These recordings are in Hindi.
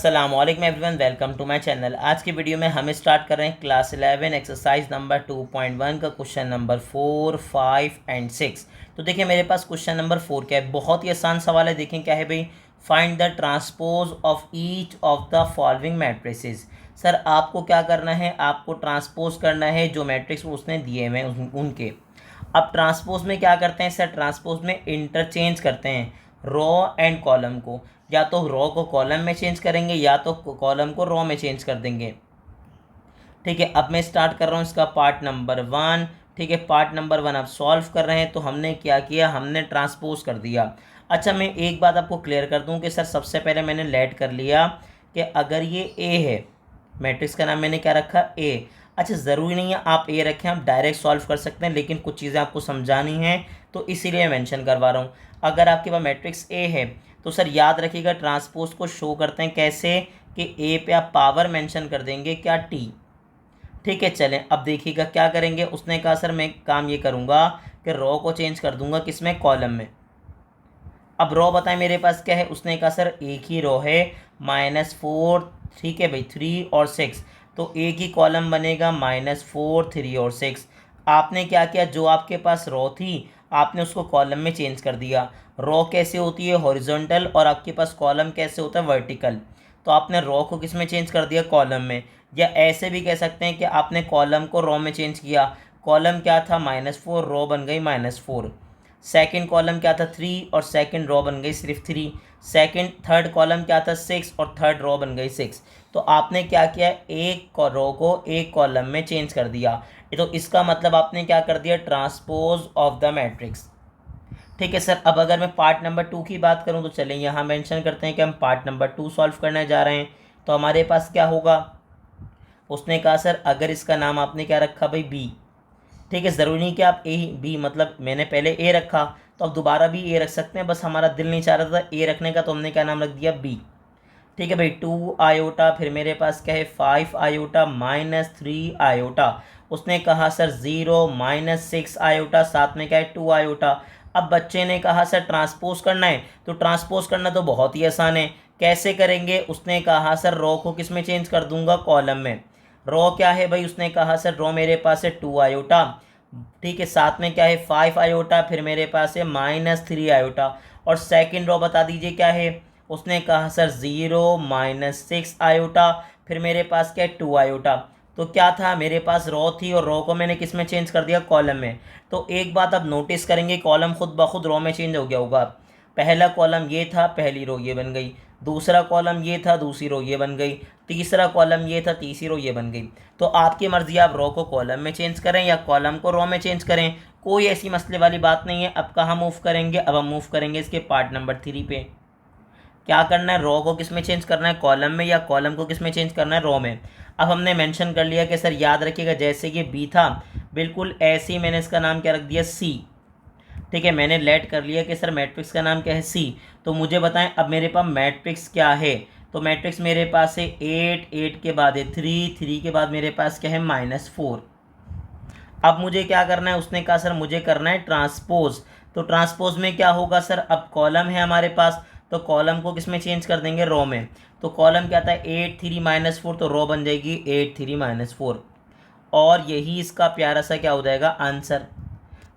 अस्सलाम वालेकुम everyone, welcome to my channel. आज की वीडियो में हम स्टार्ट कर रहे हैं क्लास 11 एक्सरसाइज नंबर 2.1 का क्वेश्चन नंबर 4, 5 एंड 6। तो देखिए मेरे पास क्वेश्चन नंबर 4 क्या है, बहुत ही आसान सवाल है। देखें क्या है भाई, find the transpose of each of the following matrices. Sir आपको क्या करना है, आपको ट्रांसपोज करना है जो मैट्रिक्स उसने दिए हुए हैं उनके। अब ट्रांसपोज में क्या करते हैं सर, ट्रांसपोज में इंटरचेंज करते हैं रो एंड कॉलम को। या तो रो को कॉलम में चेंज करेंगे या तो कॉलम को रो में चेंज कर देंगे। ठीक है, अब मैं स्टार्ट कर रहा हूँ इसका पार्ट नंबर 1। ठीक है, पार्ट नंबर 1 अब सॉल्व कर रहे हैं। तो हमने क्या किया, हमने ट्रांसपोज कर दिया। अच्छा, मैं एक बात आपको क्लियर कर दूं कि सर सबसे पहले मैंने लेट कर लिया कि अगर ये ए है, मैट्रिक्स का नाम मैंने क्या रखा, ए। अच्छा, ज़रूरी नहीं है आप ए रखें, आप डायरेक्ट सॉल्व कर सकते हैं, लेकिन कुछ चीज़ें आपको समझानी हैं तो इसीलिए मेंशन करवा रहा हूँ। अगर आपके पास मैट्रिक्स ए है तो सर याद रखिएगा ट्रांसपोज को शो करते हैं कैसे, कि ए पे आप पावर मेंशन कर देंगे क्या, टी। ठीक है, चलें अब देखिएगा क्या करेंगे। उसने कहा सर मैं काम ये करूँगा कि रो को चेंज कर दूंगा किसमें, कॉलम में। अब रो बताएं मेरे पास क्या है, उसने कहा सर एक ही रो है -4। ठीक है भाई, 3 और 6, तो एक ही कॉलम बनेगा -4, 3 और 6। आपने क्या किया, जो आपके पास रो थी आपने उसको कॉलम में चेंज कर दिया। रो कैसे होती है, हॉरिजॉन्टल, और आपके पास कॉलम कैसे होता है, वर्टिकल। तो आपने रो को किस में चेंज कर दिया, कॉलम में। या ऐसे भी कह सकते हैं कि आपने कॉलम को रो में चेंज किया। कॉलम क्या था, -4, रो बन गई -4। सेकंड कॉलम क्या था, 3, और सेकंड रो बन गई सिर्फ 3। थर्ड कॉलम क्या था, 6, और थर्ड रो बन गई 6। तो आपने क्या किया, एक रो को एक कॉलम में चेंज कर दिया। तो इसका मतलब आपने क्या कर दिया, ट्रांसपोज ऑफ द मैट्रिक्स। ठीक है सर, अब अगर मैं पार्ट नंबर 2 की बात करूं तो चलिए यहाँ मेंशन करते हैं कि हम पार्ट नंबर 2 सॉल्व करने जा रहे हैं। तो हमारे पास क्या होगा, उसने कहा सर अगर इसका नाम आपने क्या रखा भाई, बी। ठीक है, ज़रूरी नहीं कि आप ए ही बी, मतलब मैंने पहले ए रखा तो अब दोबारा भी ए रख सकते हैं, बस हमारा दिल नहीं चाह रहा था ए रखने का तो हमने क्या नाम रख दिया, बी। ठीक है भाई, 2 आयोटा, फिर मेरे पास क्या है 5 आयोटा, -3 आयोटा। उसने कहा सर 0 -6 आयोटा, साथ में क्या है 2 आयोटा। अब बच्चे ने कहा सर ट्रांसपोज करना है, तो ट्रांसपोज करना तो बहुत ही आसान है। कैसे करेंगे, उसने कहा सर रो को किस में चेंज कर दूंगा, कॉलम में। रो क्या है भाई, उसने कहा सर रो मेरे पास है 2 आयोटा। ठीक है, साथ में क्या है 5 आयोटा, फिर मेरे पास है -3 आयोटा। और सेकंड रो बता दीजिए क्या है, उसने कहा सर 0 -6 आयोटा, फिर मेरे पास क्या है 2 आयोटा। तो क्या था, मेरे पास रो थी और रो को मैंने किस में चेंज कर दिया, कॉलम में। तो एक बात आप नोटिस करेंगे, कॉलम खुद ब खुद रो में चेंज हो गया होगा। पहला कॉलम ये था, पहली रो ये बन गई। दूसरा कॉलम ये था, दूसरी रो ये बन गई। तीसरा कॉलम ये था, तीसरी रो ये बन गई। तो आपकी मर्ज़ी, आप रो को कॉलम में चेंज करें या कॉलम को रो में चेंज करें, कोई ऐसी मसले वाली बात नहीं है। अब कहाँ मूव करेंगे, अब हम मूव करेंगे इसके पार्ट नंबर 3 पे। क्या करना है, रो को किस में चेंज करना है, कॉलम में, या कॉलम को किस में चेंज करना है, रो में। अब हमने मेंशन कर लिया कि सर याद रखिएगा जैसे ये बी था बिल्कुल ऐसे ही मैंने इसका नाम क्या रख दिया, सी। ठीक है, मैंने लेट कर लिया कि सर मैट्रिक्स का नाम क्या है, सी। तो मुझे बताएं अब मेरे पास मैट्रिक्स क्या है। तो मैट्रिक्स मेरे पास है 8, 8 के बाद है 3, 3 के बाद मेरे पास क्या है -4। अब मुझे क्या करना है, उसने कहा सर मुझे करना है ट्रांसपोज। तो ट्रांसपोज में क्या होगा सर, अब कॉलम है हमारे पास तो कॉलम को किस में चेंज कर देंगे, रो में। तो कॉलम क्या था 8, 3 -4, तो रो बन जाएगी 8, 3 -4। और यही इसका प्यारा सा क्या हो जाएगा, आंसर।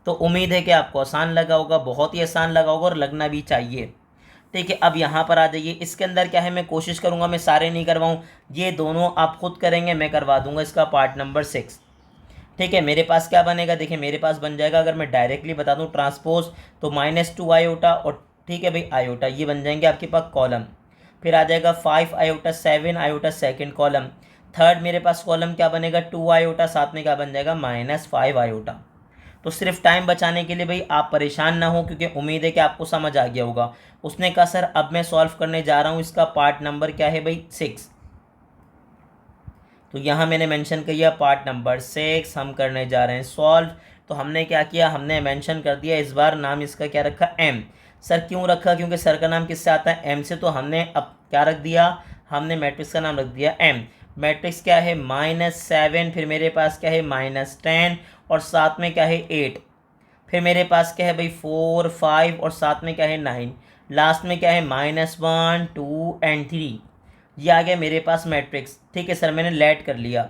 तो उम्मीद है कि आपको आसान लगा होगा, बहुत ही आसान लगा होगा और लगना भी चाहिए। ठीक है, अब यहाँ पर आ जाइए। इसके अंदर क्या है, मैं कोशिश करूँगा मैं सारे नहीं करवाऊँ, ये दोनों आप खुद करेंगे, मैं करवा दूंगा इसका पार्ट नंबर 6। ठीक है, मेरे पास क्या बनेगा, देखिए मेरे पास बन जाएगा, अगर मैं डायरेक्टली बता दूं ट्रांसपोज, तो -2 आयोटा, और ठीक है भाई आयोटा, ये बन जाएंगे आपके पास कॉलम। फिर आ जाएगा 5 iota, 7 iota, second column. Third मेरे पास कॉलम क्या बनेगा, 2 आयोटा, साथ में क्या बन जाएगा, -5 आयोटा। तो सिर्फ टाइम बचाने के लिए भाई आप परेशान ना हो, क्योंकि उम्मीद है कि आपको समझ आ गया होगा। उसने कहा सर अब मैं सॉल्व करने जा रहा हूँ, इसका पार्ट नंबर क्या है भाई, 6। तो यहाँ मैंने मेंशन किया पार्ट नंबर 6 हम करने जा रहे हैं सॉल्व। तो हमने क्या किया, हमने मेंशन कर दिया, इस बार नाम इसका क्या रखा, एम। सर क्यों रखा, क्योंकि सर का नाम किससे आता है, एम से। तो हमने अब क्या रख दिया, हमने मैट्रिक्स का नाम रख दिया एम। मैट्रिक्स क्या है, -7, फिर मेरे पास क्या है -10, और साथ में क्या है 8। फिर मेरे पास क्या है भाई 4, 5, और साथ में क्या है 9। लास्ट में क्या है -1, 2 एंड 3। ये आ गया मेरे पास मैट्रिक्स। ठीक है सर, मैंने लेट कर लिया।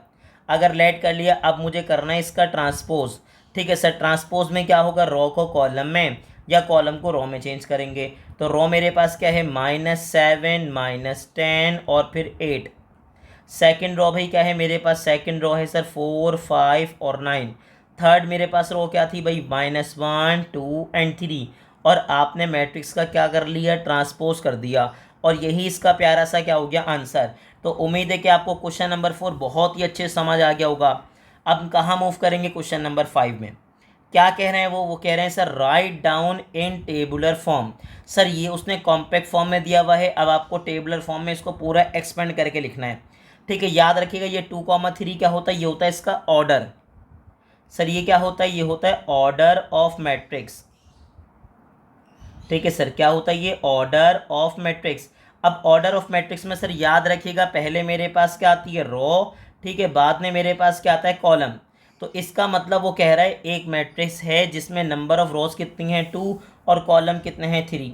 अगर लेट कर लिया, अब मुझे करना है इसका ट्रांसपोज। ठीक है सर, ट्रांसपोज में क्या होगा, रो को कॉलम में या कॉलम को रो में चेंज करेंगे। तो रो मेरे पास क्या है, -7 -10 और फिर 8। सेकंड रो भाई क्या है मेरे पास, सेकंड रो है सर 4 5 और 9। थर्ड मेरे पास रो क्या थी भाई, -1 2 एंड 3। और आपने मैट्रिक्स का क्या कर लिया, ट्रांसपोज कर दिया, और यही इसका प्यारा सा क्या हो गया, आंसर। तो उम्मीद है कि आपको क्वेश्चन नंबर 4 बहुत ही अच्छे समझ आ गया होगा। अब कहाँ मूव करेंगे, क्वेश्चन नंबर 5 में क्या कह रहे हैं वो कह रहे हैं sir write down in tabular form. Sir ये उसने कॉम्पैक्ट फॉर्म में दिया हुआ है, अब आपको टेबुलर फॉर्म में इसको पूरा एक्सपेंड करके लिखना है। ठीक है, याद रखिएगा ये 2,3 क्या होता है, ये होता है इसका ऑर्डर। सर ये क्या होता है, ये होता है ऑर्डर ऑफ मैट्रिक्स। ठीक है सर, क्या होता है ये, ऑर्डर ऑफ मैट्रिक्स। अब ऑर्डर ऑफ मैट्रिक्स में सर याद रखिएगा पहले मेरे पास क्या आती है, रो। ठीक है, बाद में मेरे पास क्या आता है, कॉलम। तो इसका मतलब वो कह रहा है एक मैट्रिक्स है जिसमें नंबर ऑफ रोज कितनी है, 2, और कॉलम कितने हैं, 3।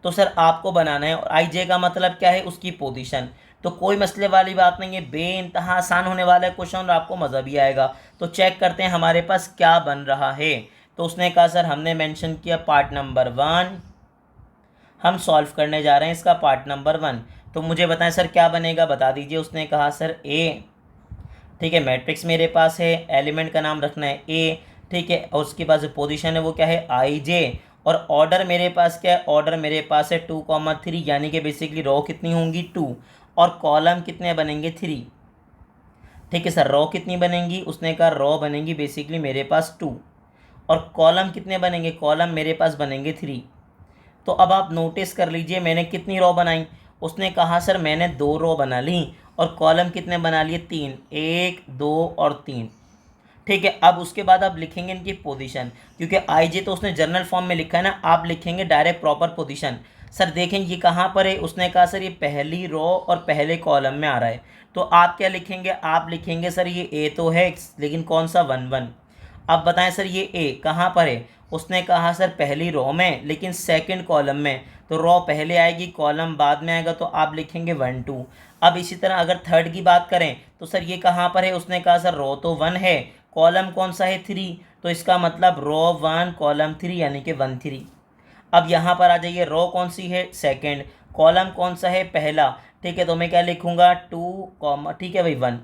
तो सर आपको बनाना है, और आई जे का मतलब क्या है, उसकी पोजीशन। तो कोई मसले वाली बात नहीं है, बेइंतहा आसान होने वाला है क्वेश्चन और आपको मज़ा भी आएगा। तो चेक करते हैं हमारे पास क्या बन रहा है। तो उसने कहा सर हमने मेंशन किया पार्ट नंबर 1, हम सॉल्व करने जा रहे हैं इसका पार्ट नंबर 1। तो मुझे बताएं सर क्या बनेगा, बता दीजिए। उसने कहा सर ए। ठीक है, मैट्रिक्स मेरे पास है, एलिमेंट का नाम रखना है ए। ठीक है, और उसके पास जो पोजीशन है वो क्या है, आई जे। और ऑर्डर मेरे पास क्या है, ऑर्डर मेरे पास है 2,3, यानी कि बेसिकली रो कितनी होंगी, 2, और कॉलम कितने बनेंगे, 3। ठीक है सर, रो कितनी बनेंगी, उसने कहा रो बनेंगी बेसिकली मेरे पास 2, और कॉलम कितने बनेंगे, कॉलम मेरे पास बनेंगे 3। तो अब आप नोटिस कर लीजिए मैंने कितनी रो बनाई। उसने कहा सर मैंने 2 रो बना ली, और कॉलम कितने बना लिए, 3, 1 2 और 3। ठीक है, अब उसके बाद आप लिखेंगे इनकी पोजीशन, क्योंकि आई जे तो उसने जनरल फॉर्म में लिखा है ना, आप लिखेंगे डायरेक्ट प्रॉपर पोजीशन। सर देखें ये कहाँ पर है, उसने कहा सर ये पहली रो और पहले कॉलम में आ रहा है। तो आप क्या लिखेंगे, आप लिखेंगे सर ये ए तो है, लेकिन कौन सा, 1 1। अब बताएं सर ये ए कहाँ पर है, उसने कहा सर पहली रो में, लेकिन सेकंड कॉलम में। तो रो पहले आएगी, कॉलम बाद में आएगा, तो आप लिखेंगे 1 2। अब इसी तरह अगर थर्ड की बात करें तो सर ये कहाँ पर है, उसने कहा सर रो तो 1 है, कॉलम कौन सा है, 3। तो इसका मतलब रो 1 कॉलम 3, यानी कि 1 3। अब यहाँ पर आ जाइए, रो कौन सी है, सेकंड, कॉलम कौन सा है, पहला। ठीक है, तो मैं क्या लिखूंगा, 2, ठीक है भाई, 1।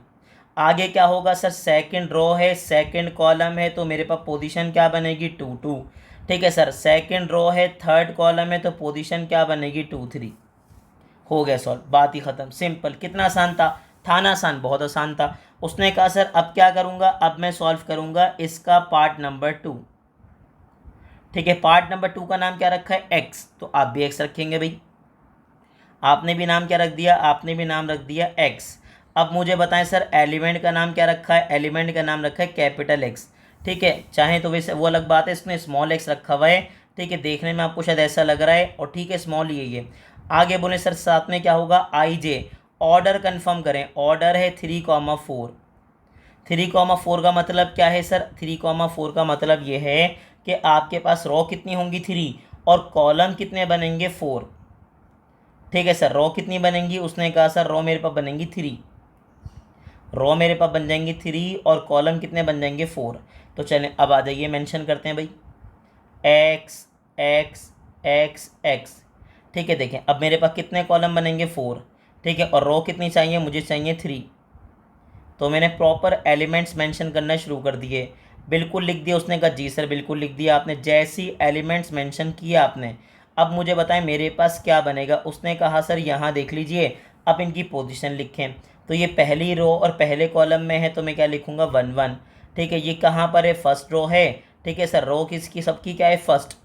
आगे क्या होगा सर, सेकंड रो है, सेकंड कॉलम है, तो मेरे पास पोजीशन क्या बनेगी, 2 2। ठीक है सर, सेकंड रो है, थर्ड कॉलम है, तो पोजीशन क्या बनेगी, 2 3। हो गया सॉल्व, बात ही ख़त्म, सिंपल। कितना आसान था ना, आसान, बहुत आसान था। उसने कहा सर अब क्या करूँगा, अब मैं सॉल्व करूँगा इसका पार्ट नंबर 2। ठीक है, पार्ट नंबर 2 का नाम क्या रखा है, एक्स। तो आप भी एक्स रखेंगे भाई, आपने भी नाम क्या रख दिया, आपने भी नाम रख दिया एक्स। अब मुझे बताएं सर एलिमेंट का नाम क्या रखा है, एलिमेंट का नाम रखा है कैपिटल एक्स। ठीक है, चाहे तो वैसे वो अलग बात है, इसमें स्मॉल एक्स रखा हुआ है। ठीक है, देखने में आपको शायद ऐसा लग रहा है, और ठीक है स्मॉल ये आगे बोले सर साथ में क्या होगा, आई जे। ऑर्डर कन्फर्म करें, ऑर्डर है 3,4। 3,4 का मतलब क्या है सर, 3,4 का मतलब ये है कि आपके पास रो कितनी होंगी, 3, और कॉलम कितने बनेंगे, 4। ठीक है सर, रो कितनी बनेंगी, उसने कहा सर रो मेरे पास बनेंगी 3, रो मेरे पास बन जाएंगी 3, और कॉलम कितने बन जाएंगे, 4। तो चलें अब आ जाइए, मेंशन करते हैं भाई, एक्स एक्स एक्स एक्स। ठीक है, देखें अब मेरे पास कितने कॉलम बनेंगे, 4। ठीक है, और रो कितनी चाहिए, मुझे चाहिए 3। तो मैंने प्रॉपर एलिमेंट्स मेंशन करना शुरू कर दिए। बिल्कुल लिख दिया, उसने कहा जी सर बिल्कुल लिख दिया आपने, जैसी एलिमेंट्स मेंशन किया आपने। अब मुझे बताएं मेरे पास क्या बनेगा। उसने कहा सर यहाँ देख लीजिए, अब इनकी पोजीशन लिखें। तो ये पहली रो और पहले कॉलम में है, तो मैं क्या लिखूँगा, 1 1। ठीक है, ये कहाँ पर है, फर्स्ट रो है। ठीक है सर, रो किसकी, सबकी क्या है, फर्स्ट।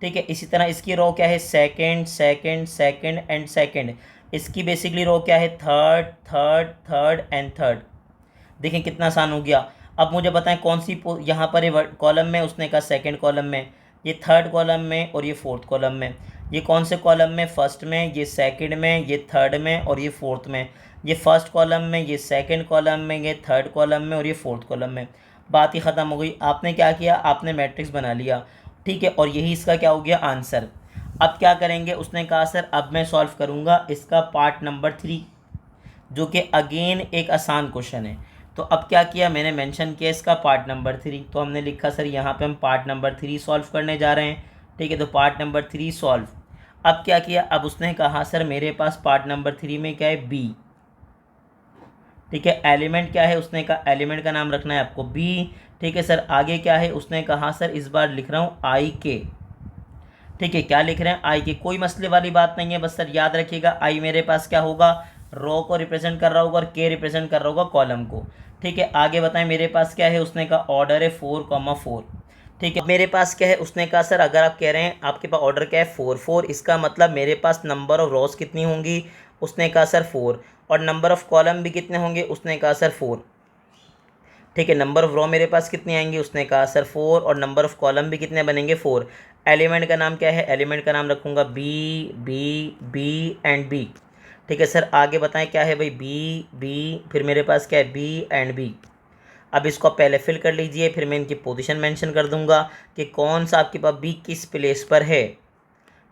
ठीक है, इसी तरह इसकी रो क्या है, second second second and second. इसकी बेसिकली रो क्या है, third third third and third. देखें कितना आसान हो गया। अब मुझे बताएं कौन सी यहाँ पर ये कॉलम में, उसने कहा सेकंड कॉलम में, ये थर्ड कॉलम में, और ये फोर्थ कॉलम में। ये कौन से कॉलम में, फर्स्ट में, ये सेकंड में, ये थर्ड में, और ये फोर्थ में। ये फर्स्ट कॉलम में, ये सेकंड कॉलम में, ये थर्ड कॉलम में, और ये फोर्थ कॉलम में। बात ही ख़त्म हो गई। आपने क्या किया, आपने मैट्रिक्स बना लिया। ठीक है, और यही इसका क्या हो गया, आंसर। अब क्या करेंगे, उसने कहा सर अब मैं सॉल्व करूँगा इसका पार्ट नंबर 3। जो कि अगेन एक आसान क्वेश्चन है। तो अब क्या किया मैंने, मेंशन किया इसका पार्ट नंबर 3। तो हमने लिखा सर यहाँ पे हम पार्ट नंबर 3 सॉल्व करने जा रहे हैं। ठीक है, तो पार्ट नंबर 3 सॉल्व। अब क्या किया, अब उसने कहा सर मेरे पास पार्ट नंबर 3 में क्या है, बी। ठीक है, एलिमेंट क्या है, उसने कहा एलिमेंट का नाम रखना है आपको बी। ठीक है सर, आगे क्या है, उसने कहा सर इस बार लिख रहा हूँ आई के। ठीक है, क्या लिख रहे हैं, आई के। कोई मसले वाली बात नहीं है, बस सर याद रखिएगा आई मेरे पास क्या होगा, रो को रिप्रेजेंट कर रहा होगा और के रिप्रेजेंट कर रहा होगा कॉलम को। ठीक है, आगे बताएं मेरे पास क्या है, उसने कहा ऑर्डर है 4,4। ठीक है, मेरे पास क्या है, उसने कहा सर अगर आप कह रहे हैं आपके पास ऑर्डर क्या है 4 इसका मतलब मेरे पास नंबर ऑफ रोज कितनी होंगी, उसने कहा सर 4। और नंबर ऑफ कॉलम भी कितने होंगे, उसने कहा सर 4। ठीक है, नंबर ऑफ रो मेरे पास कितनी आएंगी, उसने कहा सर 4, और नंबर ऑफ कॉलम भी कितने बनेंगे 4। एलिमेंट का नाम क्या है, एलिमेंट का नाम रखूँगा B B B and B. ठीक है सर, आगे बताएं क्या है भाई, बी बी, फिर मेरे पास क्या है बी एंड बी। अब इसको पहले फिल कर लीजिए, फिर मैं इनकी पोजीशन मेंशन कर दूंगा कि कौन सा आपके पास बी किस प्लेस पर है।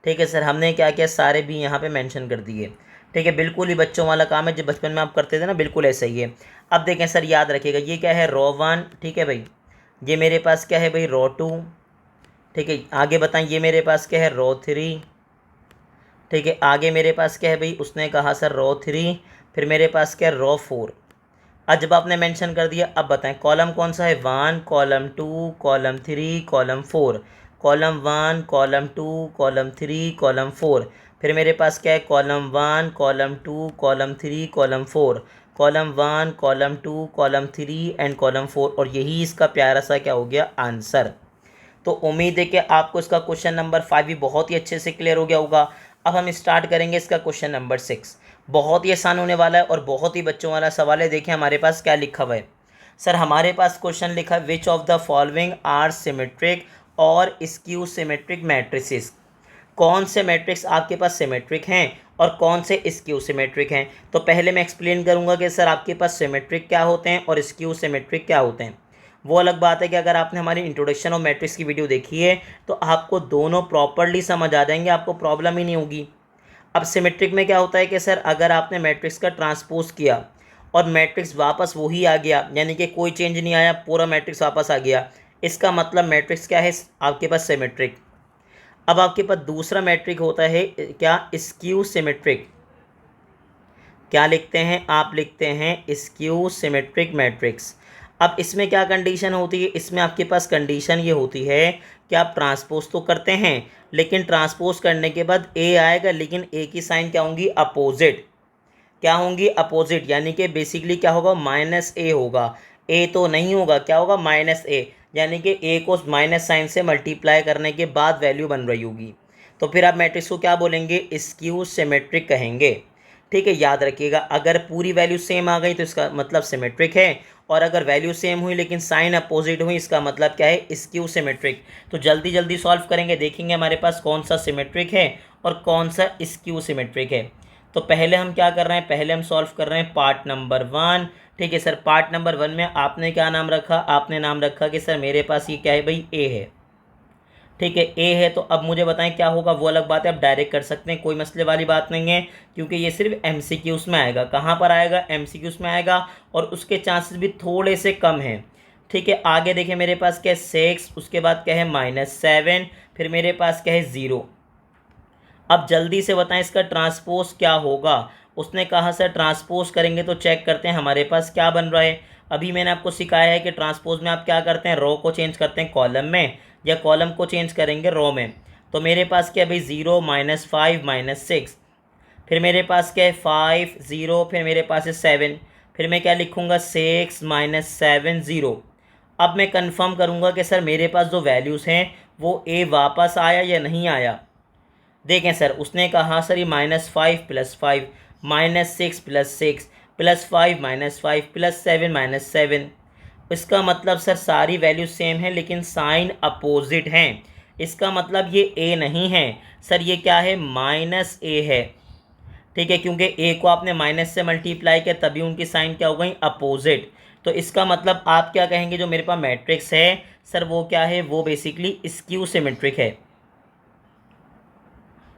ठीक है सर, हमने क्या किया, सारे बी यहाँ पे मेंशन कर दिए। ठीक है, बिल्कुल ही बच्चों वाला काम है, जो बचपन में आप करते थे ना, बिल्कुल ऐसा ही है। अब देखें सर, याद रखिएगा ये क्या है, रो 1। ठीक है भाई, ये मेरे पास क्या है भाई, रो 2। ठीक है, आगे बताएं ये मेरे पास क्या है, रो 3। ठीक है, आगे मेरे पास क्या है भाई, उसने कहा सर रो 3, फिर मेरे पास क्या है, रो 4। अब जब आपने मेंशन कर दिया, अब बताएं कॉलम कौन सा है, 1, column 2, column 3, column 4। Column 1, column 2, column 3, column 4। फिर मेरे पास क्या है, column 1, column 2, column 3, column 4। Column 1, column 2, column 3 and column 4। और यही इसका प्यारा सा क्या हो गया, आंसर। तो उम्मीद है कि आपको इसका क्वेश्चन नंबर 5 भी बहुत ही अच्छे से क्लियर हो गया होगा। अब हम स्टार्ट करेंगे इसका क्वेश्चन नंबर 6। बहुत ही आसान होने वाला है और बहुत ही बच्चों वाला सवाल है। देखिए हमारे पास क्या लिखा हुआ है। सर हमारे पास क्वेश्चन लिखा है, which of the following are symmetric और स्क्यू सिमेट्रिक मैट्रिसेस। कौन से मैट्रिक्स आपके पास सिमेट्रिक हैं और कौन से स्क्यू सिमेट्रिक हैं। तो पहले मैं एक्सप्लेन करूंगा कि सर आपके पास सिमेट्रिक क्या होते हैं और स्क्यू सिमेट्रिक क्या होते हैं। वो अलग बात है कि अगर आपने हमारी इंट्रोडक्शन ऑफ मैट्रिक्स की वीडियो देखी है तो आपको दोनों प्रॉपरली समझ आ जाएंगे, आपको प्रॉब्लम ही नहीं होगी। अब सिमेट्रिक में क्या होता है कि सर अगर आपने मैट्रिक्स का ट्रांसपोज किया और मैट्रिक्स वापस वही आ गया, यानी कि कोई चेंज नहीं आया, पूरा मैट्रिक्स वापस आ गया, इसका मतलब मैट्रिक्स क्या है, आपके पास सिमेट्रिक। अब आपके पास दूसरा मैट्रिक होता है क्या, स्क्यू सिमेट्रिक। क्या लिखते हैं आप, लिखते हैं स्क्यू सिमेट्रिक मैट्रिक्स। अब इसमें क्या कंडीशन होती है, इसमें आपके पास कंडीशन ये होती है कि आप ट्रांसपोज तो करते हैं, लेकिन ट्रांसपोज करने के बाद ए आएगा, लेकिन ए की साइन क्या होंगी, अपोजिट। क्या होंगी, अपोजिट, यानी कि बेसिकली क्या होगा, माइनस ए होगा। ए तो नहीं होगा, क्या होगा, माइनस ए, यानी कि ए को माइनस साइन से मल्टीप्लाई करने के बाद वैल्यू बन रही होगी। तो फिर आप मैट्रिक्स को क्या बोलेंगे, स्क्यू सिमेट्रिक कहेंगे। ठीक है, याद रखिएगा, अगर पूरी वैल्यू सेम आ गई तो इसका मतलब सिमेट्रिक है, और अगर वैल्यू सेम हुई लेकिन साइन अपोजिट हुई, इसका मतलब क्या है, स्क्यू सिमेट्रिक। तो जल्दी जल्दी सॉल्व करेंगे, देखेंगे हमारे पास कौन सा सिमेट्रिक है और कौन सा स्क्यू सिमेट्रिक है। तो पहले हम क्या कर रहे हैं, पहले हम सॉल्व कर रहे हैं पार्ट नंबर 1। ठीक है सर, पार्ट नंबर 1 में आपने क्या नाम रखा, आपने नाम रखा कि सर मेरे पास ये क्या है भाई, ए है। ठीक है, ए है, तो अब मुझे बताएं क्या होगा, वो अलग बात है, आप डायरेक्ट कर सकते हैं, कोई मसले वाली बात नहीं है, क्योंकि ये सिर्फ एमसीक्यूज़ में आएगा। कहाँ पर आएगा, एमसीक्यूज़ में आएगा, और उसके चांसेस भी थोड़े से कम हैं। ठीक है, आगे देखिए मेरे पास क्या है 6, उसके बाद क्या है -7, फिर मेरे पास क्या है 0। अब जल्दी से बताएं इसका ट्रांसपोज क्या होगा। उसने कहा सर ट्रांसपोज करेंगे तो चेक करते हैं हमारे पास क्या बन रहा है। अभी मैंने आपको सिखाया है कि ट्रांसपोज में आप क्या करते हैं, रो को चेंज करते हैं कॉलम में, या कॉलम को चेंज करेंगे रो में। तो मेरे पास क्या है भाई, 0 -5 -6, फिर मेरे पास क्या है 5 0, फिर मेरे पास है 7, फिर मैं क्या लिखूँगा 6 -7 0। अब मैं कंफर्म करूँगा कि सर मेरे पास जो वैल्यूज़ हैं वो ए वापस आया या नहीं आया। देखें सर, उसने कहा सर ये -5 + 5 -6 + 6 +5 -5 +7 -7। इसका मतलब सर सारी वैल्यू सेम है लेकिन साइन अपोजिट हैं। इसका मतलब ये ए नहीं है सर, ये क्या है, -a है। ठीक है, क्योंकि ए को आपने माइनस से मल्टीप्लाई किया तभी उनकी साइन क्या हो गई, अपोजिट। तो इसका मतलब आप क्या कहेंगे, जो मेरे पास मैट्रिक्स है सर वो क्या है, वो बेसिकली स्क्यू सिमेट्रिक है।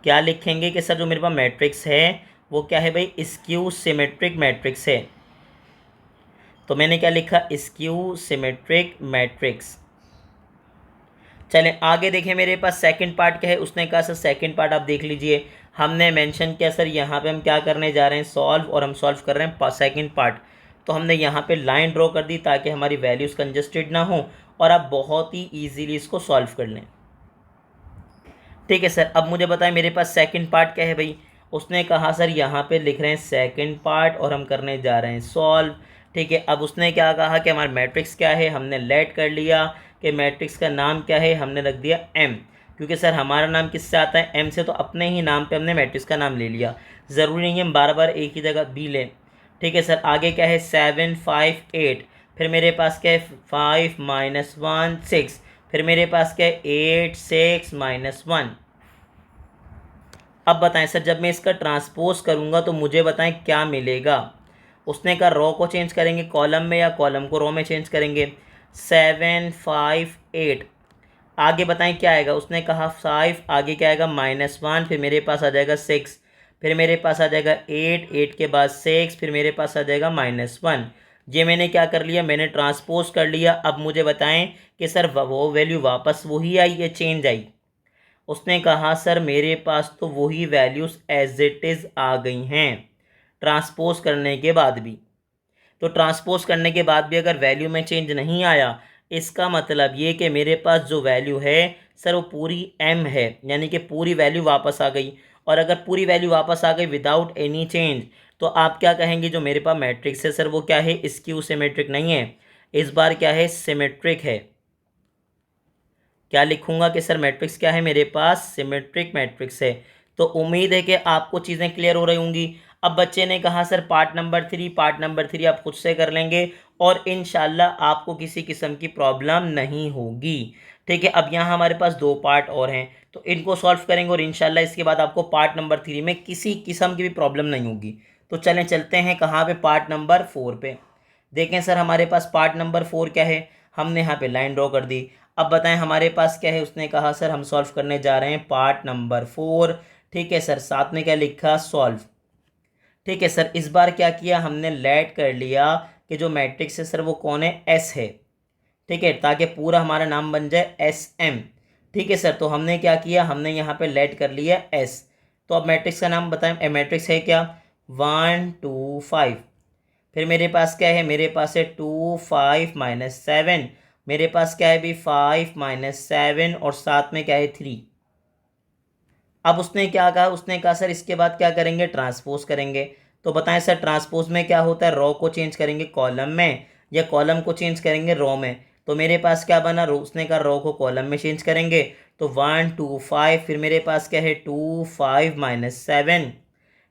क्या लिखेंगे कि सर जो मेरे पास मैट्रिक्स है वो क्या है भाई, स्क्यू सिमेट्रिक मैट्रिक्स है। तो मैंने क्या लिखा, स्क्यू सिमेट्रिक मैट्रिक्स। चलें आगे देखें, मेरे पास सेकंड पार्ट क्या है। उसने कहा सर सेकंड पार्ट आप देख लीजिए, हमने मेंशन किया सर यहाँ पे हम क्या करने जा रहे हैं, सॉल्व, और हम सॉल्व कर रहे हैं सेकंड पार्ट। तो हमने यहाँ पे लाइन ड्रॉ कर दी ताकि हमारी वैल्यूज़ कंजस्टेड ना हो और आप बहुत ही ईजीली इसको सॉल्व कर लें। ठीक है सर, अब मुझे बताएं मेरे पास सेकंड पार्ट क्या है भाई। उसने कहा सर यहाँ पे लिख रहे हैं सेकंड पार्ट और हम करने जा रहे हैं सॉल्व। ठीक है, अब उसने क्या कहा कि हमारा मैट्रिक्स क्या है, हमने लेट कर लिया कि मैट्रिक्स का नाम क्या है, हमने रख दिया एम, क्योंकि सर हमारा नाम किससे आता है, एम से, तो अपने ही नाम पे हमने मैट्रिक्स का नाम ले लिया। ज़रूरी नहीं है हम बार बार एक ही जगह बी लें। ठीक है सर, आगे क्या है 7 5 8, फिर मेरे पास क्या है 5 माइनस 1 6, फिर मेरे पास क्या है 8 6 माइनस 1। अब बताएं सर जब मैं इसका ट्रांसपोज करूंगा तो मुझे बताएं क्या मिलेगा। उसने कहा रो को चेंज करेंगे कॉलम में या कॉलम को रो में चेंज करेंगे। 7 5 8, आगे बताएं क्या आएगा। उसने कहा 5, आगे क्या आएगा -1, फिर मेरे पास आ जाएगा 6, फिर मेरे पास आ जाएगा 8, 8 के बाद 6, फिर मेरे पास आ जाएगा -1। ये मैंने क्या कर लिया, मैंने ट्रांसपोज कर लिया। अब मुझे बताएं कि सर वो वैल्यू वापस वही आई या चेंज आई। उसने कहा सर मेरे पास तो वही वैल्यूज़ एज इट इज़ आ गई हैं ट्रांसपोज करने के बाद भी। तो ट्रांसपोज करने के बाद भी अगर वैल्यू में चेंज नहीं आया, इसका मतलब ये कि मेरे पास जो वैल्यू है सर वो पूरी एम है, यानी कि पूरी वैल्यू वापस आ गई। और अगर पूरी वैल्यू वापस आ गई विदाउट एनी चेंज, तो आप क्या कहेंगे जो मेरे पास मैट्रिक्स है सर वो क्या है, स्क्यू सिमेट्रिक नहीं है, इस बार क्या है सिमेट्रिक है। क्या लिखूंगा कि सर मैट्रिक्स क्या है, मेरे पास सिमेट्रिक मैट्रिक्स है। तो उम्मीद है कि आपको चीज़ें क्लियर हो रही होंगी। अब बच्चे ने कहा सर पार्ट नंबर थ्री आप खुद से कर लेंगे और इंशाल्लाह आपको किसी किस्म की प्रॉब्लम नहीं होगी। ठीक है, अब यहाँ हमारे पास 2 पार्ट और हैं तो इनको सॉल्व करेंगे और इंशाल्लाह इसके बाद आपको पार्ट नंबर 3 में किसी किस्म की भी प्रॉब्लम नहीं होगी। तो चलें चलते हैं कहाँ पे, पार्ट नंबर 4 पे। देखें सर हमारे पास पार्ट नंबर 4 क्या है, हमने यहाँ पे लाइन ड्रॉ कर दी। अब बताएं हमारे पास क्या है। उसने कहा सर हम सॉल्व करने जा रहे हैं पार्ट नंबर 4। ठीक है सर, साथ में क्या लिखा, सॉल्व। ठीक है सर, इस बार क्या किया, हमने लेट कर लिया कि जो मैट्रिक्स है सर वो कौन है, एस है। ठीक है, ताकि पूरा हमारा नाम बन जाए एस एम। ठीक है सर, तो हमने क्या किया, हमने यहाँ पे लेट कर लिया एस। तो अब मैट्रिक्स का नाम बताएं, मैट्रिक्स है क्या, 1 2 5। फिर मेरे पास क्या है, मेरे पास है 2 5 -7, मेरे पास क्या है भी 5 -7 और साथ में क्या है 3। अब उसने क्या कहा, उसने कहा सर इसके बाद क्या करेंगे, ट्रांसपोज करेंगे। तो बताएं सर ट्रांसपोज में क्या होता है, रो को चेंज करेंगे कॉलम में या कॉलम को चेंज करेंगे रो में। तो मेरे पास क्या बना, रो, उसने कहा रो को कॉलम में चेंज करेंगे। तो 1 2 5, फिर मेरे पास क्या है 2 5 -7।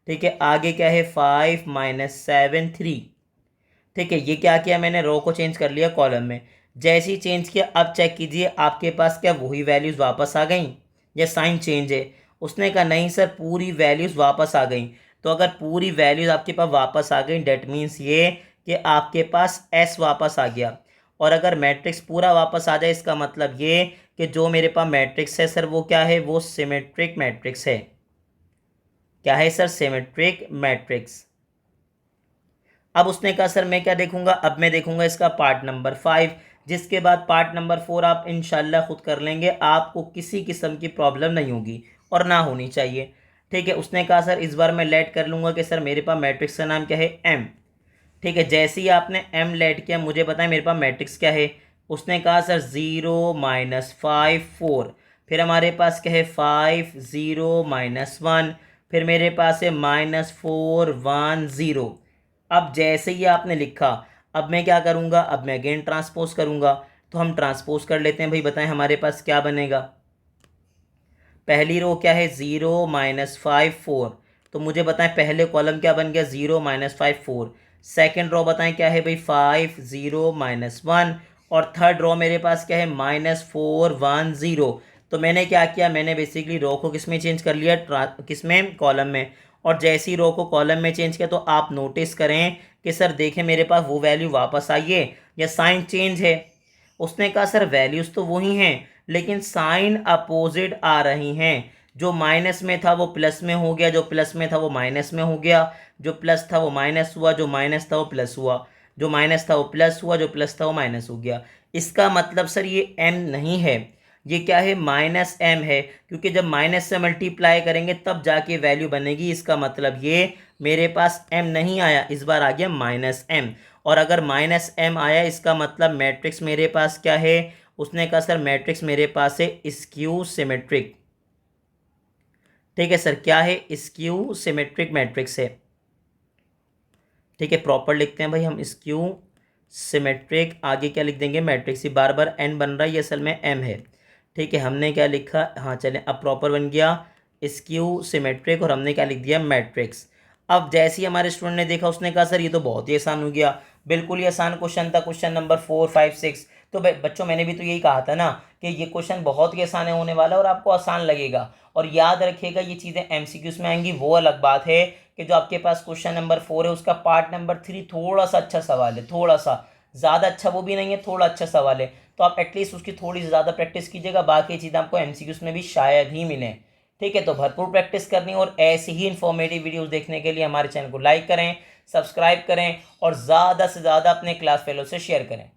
ठीक है, आगे क्या है 5 -7 3। ठीक है, ये क्या किया मैंने, रो को चेंज कर लिया कॉलम में। जैसे ही चेंज किया, अब चेक कीजिए आपके पास क्या वही वैल्यूज़ वापस आ गई या साइन चेंज है। उसने कहा नहीं सर पूरी वैल्यूज़ वापस आ गई। तो अगर पूरी वैल्यूज़ आपके पास वापस आ गई डेट मीन्स ये कि आपके पास एस वापस आ गया। और अगर मैट्रिक्स पूरा वापस आ जाए इसका मतलब ये कि जो मेरे पास मैट्रिक्स है सर वो क्या है, वो सिमेट्रिक मैट्रिक्स है। क्या है सर, सिमेट्रिक मैट्रिक्स। अब उसने कहा सर मैं क्या देखूंगा, अब मैं देखूंगा इसका पार्ट नंबर 5, जिसके बाद पार्ट नंबर 4 आप इंशाल्लाह खुद कर लेंगे, आपको किसी किस्म की प्रॉब्लम नहीं होगी और ना होनी चाहिए। ठीक है, उसने कहा सर इस बार मैं लेट कर लूँगा कि सर मेरे पास मैट्रिक्स का नाम क्या है, एम। ठीक है, जैसे ही आपने एम लेट किया मुझे बताएं मेरे पास मैट्रिक्स क्या है। उसने कहा सर 0 -5 4, फिर हमारे पास क्या है 5 0 -1, फिर मेरे पास है -4 1 0। अब जैसे ही आपने लिखा, अब मैं क्या करूँगा, अब मैं अगेन ट्रांसपोज करूँगा। तो हम ट्रांसपोज कर लेते हैं भाई, बताएं हमारे पास क्या बनेगा। पहली रो क्या है 0 -5 4, तो मुझे बताएं पहले कॉलम क्या बन गया 0 -5 4। सेकेंड रो बताएं क्या है भाई 5 0 -1 और थर्ड रो मेरे पास क्या है -4 1 0। तो मैंने क्या किया, मैंने बेसिकली रो को किस में चेंज कर लिया, किस में, कॉलम में। और जैसी रो को कॉलम में चेंज किया तो आप नोटिस करें कि सर देखें मेरे पास वो वैल्यू वापस आई है या साइन चेंज है। उसने कहा सर वैल्यूज़ तो वही हैं लेकिन साइन अपोजिट आ रही हैं। जो माइनस में था वो प्लस में हो गया, जो प्लस में था वो माइनस में हो गया, जो प्लस था वो माइनस हुआ, जो माइनस था वो प्लस हुआ, जो माइनस था वो प्लस हुआ, जो प्लस था वो माइनस हो गया। इसका मतलब सर ये m नहीं है, ये क्या है, माइनस m है, क्योंकि जब माइनस से मल्टीप्लाई करेंगे तब जाके वैल्यू बनेगी। इसका मतलब ये मेरे पास m नहीं आया, इस बार आ गया माइनस m। और अगर माइनस m आया इसका मतलब मैट्रिक्स मेरे पास क्या है, उसने कहा सर मैट्रिक्स मेरे पास है स्क्यू सिमेट्रिक। ठीक है सर, क्या है, स्क्यू सिमेट्रिक मैट्रिक्स है। ठीक है, प्रॉपर लिखते हैं भाई हम, स्क्यू सिमेट्रिक, आगे क्या लिख देंगे, मैट्रिक्स। ही बार बार n बन रहा है, ये असल में m है। ठीक है, हमने क्या लिखा, हाँ चलें, अब प्रॉपर बन गया स्क्यू सिमेट्रिक, और हमने क्या लिख दिया, मैट्रिक्स। अब जैसे ही हमारे स्टूडेंट ने देखा उसने कहा सर ये तो बहुत ही आसान हो गया, बिल्कुल ही आसान क्वेश्चन था, क्वेश्चन नंबर 4, 5, 6। तो बच्चों मैंने भी तो यही कहा था ना कि ये क्वेश्चन बहुत ही आसान होने वाला है और आपको आसान लगेगा। और याद रखिएगा ये चीज़ें एमसीक्यूज में आएंगी। वो अलग बात है कि जो आपके पास क्वेश्चन नंबर 4 है उसका पार्ट नंबर 3 थोड़ा सा अच्छा सवाल है, थोड़ा सा, ज़्यादा अच्छा वो भी नहीं है, थोड़ा अच्छा सवाल है। तो आप एटलीस्ट उसकी थोड़ी सी ज़्यादा प्रैक्टिस कीजिएगा, बाकी चीज़ें आपको एमसीक्यूज में भी शायद ही मिलें। ठीक है, तो भरपूर प्रैक्टिस करनी, और ऐसी ही इन्फॉर्मेटिव वीडियोस देखने के लिए हमारे चैनल को लाइक करें, सब्सक्राइब करें, और ज़्यादा से ज़्यादा अपने क्लास फेलो से शेयर करें।